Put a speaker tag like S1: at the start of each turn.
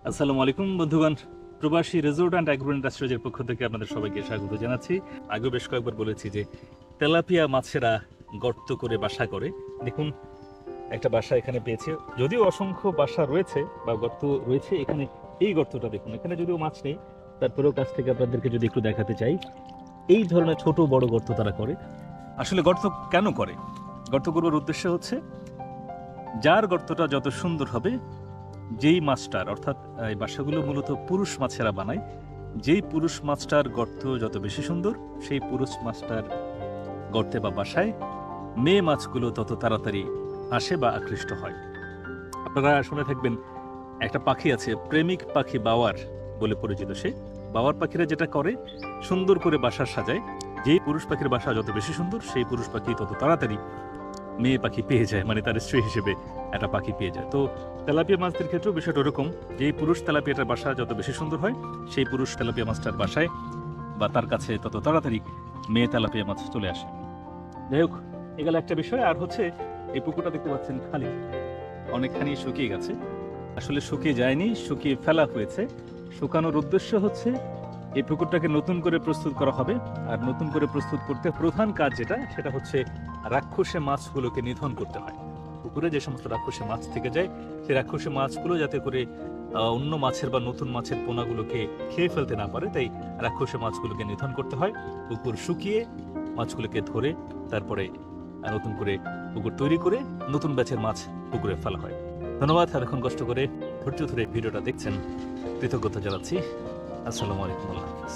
S1: আসসালামু আলাইকুম বন্ধুগণ। প্রবাসী রিসোর্ট অ্যান্ড অ্যাগ্রো ইন্ডাস্ট্রিজের পক্ষ থেকে আপনাদের সবাইকে স্বাগত জানাচ্ছি। আগে বেশ কয়েকবার বলেছি যে তেলাপিয়া মাছেরা গর্ত করে বাসা করে। দেখুন, একটা বাসা এখানে পেয়েছে, যদিও অসংখ্য বাসা রয়েছে বা গর্ত রয়েছে। এখানে এই গর্তটা দেখুন, এখানে যদিও মাছ নেই, তারপরেও কাছ থেকে আপনাদেরকে যদি একটু দেখাতে চাই, এই ধরনের ছোট বড় গর্ত তারা করে। আসলে গর্ত কেন করে? গর্ত করবার উদ্দেশ্য হচ্ছে, যার গর্তটা যত সুন্দর হবে, যেই মাছটার, অর্থাৎ এই বাসাগুলো মূলত পুরুষ মাছেরা বানায়, যেই পুরুষ মাছটার গর্ত যত বেশি সুন্দর, সেই পুরুষ মাছটার গর্তে বা বাসায় মেয়ে মাছগুলো তত তাড়াতাড়ি আসে বা আকৃষ্ট হয়। আপনারা শুনে থাকবেন, একটা পাখি আছে, প্রেমিক পাখি বাওয়ার বলে পরিচিত। সে বাওয়ার পাখিরা যেটা করে, সুন্দর করে বাসা সাজায়। যেই পুরুষ পাখির বাসা যত বেশি সুন্দর, সেই পুরুষ পাখি তত তাড়াতাড়ি মেয়ে পাখি পেয়ে যায়, মানে তার স্ত্রী হিসেবে একটা পাখি পেয়ে যায়। তো তেলাপিয়া মাছদের ক্ষেত্রেও বিষয়টা ওরকম, যে পুরুষ তেলাপিয়াটার বাসা যত বেশি সুন্দর হয়, সেই পুরুষ তেলাপিয়া মাছটার বাসায় বা তার কাছে তত তাড়াতাড়ি মেয়ে তেলাপিয়া মাছ চলে আসে। যাই হোক, এগুলো একটা বিষয়। আর হচ্ছে, এই পুকুরটা দেখতে পাচ্ছেন খালি, অনেকখানি শুকিয়ে গেছে। আসলে শুকিয়ে যায়নি, শুকিয়ে ফেলা হয়েছে। শুকানোর উদ্দেশ্য হচ্ছে, এই পুকুরটাকে নতুন করে প্রস্তুত করা হবে। আর নতুন করে প্রস্তুত করতে প্রধান কাজ যেটা, সেটা হচ্ছে রাক্ষসে মাছগুলোকে নিধন করতে হয়। পুকুরে যে সমস্ত রাক্ষসে মাছ থেকে যায়, সেই রাক্ষসে মাছগুলো যাতে করে অন্য মাছের বা নতুন মাছের পোনাগুলোকে খেয়ে ফেলতে না পারে, তাই রাক্ষসে মাছগুলোকে নিধন করতে হয়। পুকুর শুকিয়ে মাছগুলোকে ধরে তারপরে নতুন করে পুকুর তৈরি করে নতুন ব্যাচের মাছ পুকুরে ফেলা হয়। ধন্যবাদ, এতক্ষণ কষ্ট করে ধৈর্য ধরে ভিডিওটা দেখছেন, কৃতজ্ঞতা জানাচ্ছি। আসসালামু আলাইকুম, আল্লাহ হাফেজ।